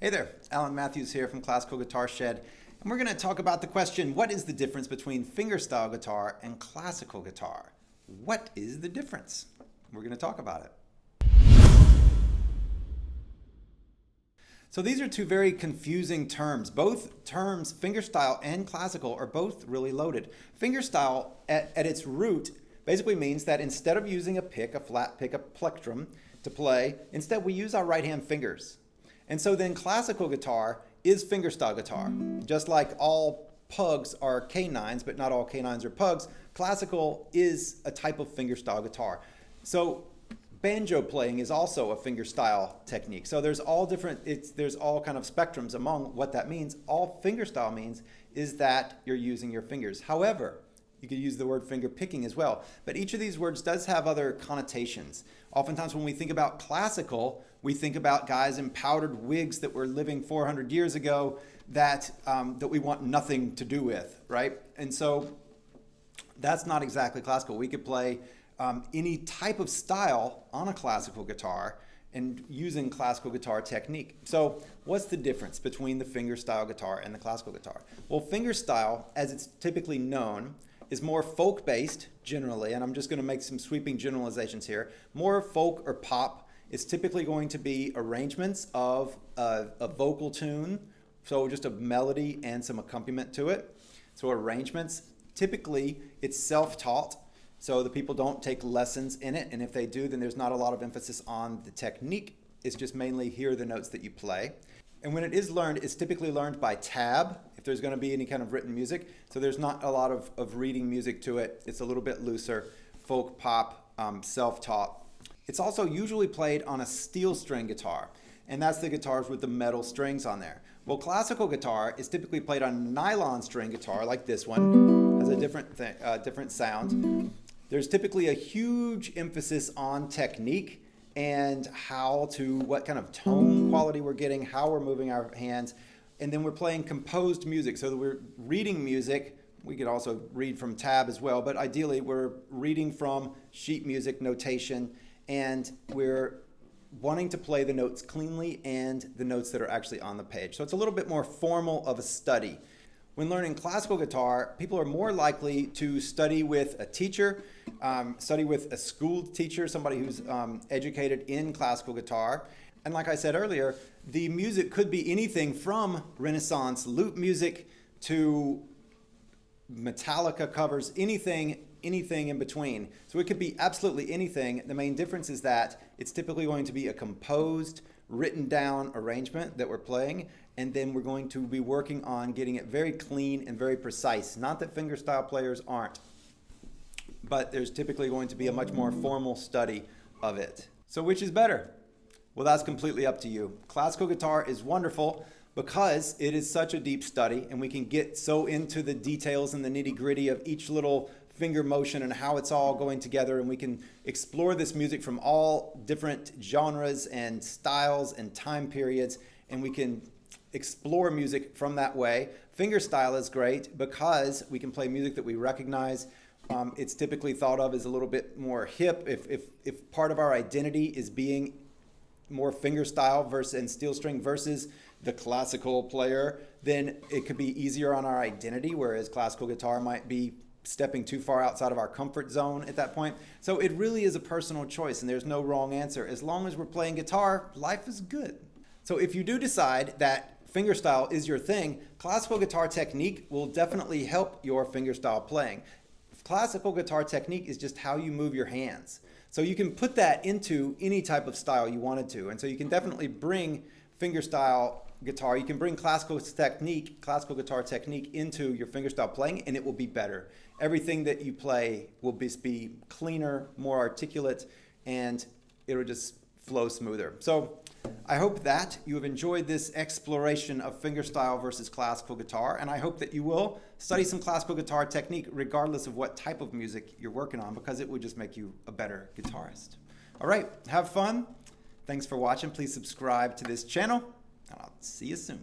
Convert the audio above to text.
Hey there, Alan Matthews here from Classical Guitar Shed, and we're going to talk about the question, what is the difference between fingerstyle guitar and classical guitar? What is the difference? We're going to talk about it. So these are two very confusing terms. Both terms, fingerstyle and classical, are both really loaded. Fingerstyle, at its root, basically means that instead of using a pick, a flat pick, a plectrum to play, instead we use our right hand fingers. And so then classical guitar is fingerstyle guitar. Just like all pugs are canines, but not all canines are pugs, classical is a type of fingerstyle guitar. So banjo playing is also a fingerstyle technique. So there's all kind of spectrums among what that means. All fingerstyle means is that you're using your fingers. However, you could use the word finger picking as well. But each of these words does have other connotations. Oftentimes when we think about classical, we think about guys in powdered wigs that were living 400 years ago that we want nothing to do with, right? And so that's not exactly classical. We could play any type of style on a classical guitar and using classical guitar technique. So what's the difference between the fingerstyle guitar and the classical guitar? Well, fingerstyle, as it's typically known, is more folk-based generally, and I'm just going to make some sweeping generalizations here. More folk or pop is typically going to be arrangements of a vocal tune, so just a melody and some accompaniment to it. So arrangements, typically it's self-taught, so the people don't take lessons in it, and if they do, then there's not a lot of emphasis on the technique. It's just mainly hear the notes that you play. And when it is learned, it's typically learned by tab, if there's going to be any kind of written music. So there's not a lot of reading music to it. It's a little bit looser, folk, pop, self-taught. It's also usually played on a steel string guitar, and that's the guitars with the metal strings on there. Well, classical guitar is typically played on a nylon string guitar, like this one. Has a different sound. There's typically a huge emphasis on technique and what kind of tone quality we're getting, how we're moving our hands. And then we're playing composed music, so that we're reading music. We could also read from tab as well, but ideally we're reading from sheet music notation, and we're wanting to play the notes cleanly and the notes that are actually on the page. So it's a little bit more formal of a study. When learning classical guitar, people are more likely to study with a teacher, study with a school teacher, somebody who's educated in classical guitar. And like I said earlier, the music could be anything from Renaissance lute music to Metallica covers, anything in between. So it could be absolutely anything. The main difference is that it's typically going to be a composed, written down arrangement that we're playing, and then we're going to be working on getting it very clean and very precise. Not that fingerstyle players aren't, but there's typically going to be a much more formal study of it. So which is better? Well, that's completely up to you. Classical guitar is wonderful because it is such a deep study, and we can get so into the details and the nitty-gritty of each little finger motion and how it's all going together, and we can explore this music from all different genres and styles and time periods, and we can explore music from that way. Fingerstyle is great because we can play music that we recognize. It's typically thought of as a little bit more hip. If part of our identity is being more fingerstyle and steel string versus the classical player, then it could be easier on our identity, whereas classical guitar might be stepping too far outside of our comfort zone at that point. So it really is a personal choice, and there's no wrong answer. As long as we're playing guitar, life is good. So if you do decide that fingerstyle is your thing, classical guitar technique will definitely help your fingerstyle playing. Classical guitar technique is just how you move your hands. So you can put that into any type of style you wanted to. And so you can definitely bring fingerstyle guitar, you can bring classical guitar technique into your fingerstyle playing, and it will be better. Everything that you play will be cleaner, more articulate, and it'll just flow smoother. So I hope that you have enjoyed this exploration of fingerstyle versus classical guitar, and I hope that you will study some classical guitar technique regardless of what type of music you're working on, because it would just make you a better guitarist. All right, have fun. Thanks for watching. Please subscribe to this channel, and I'll see you soon.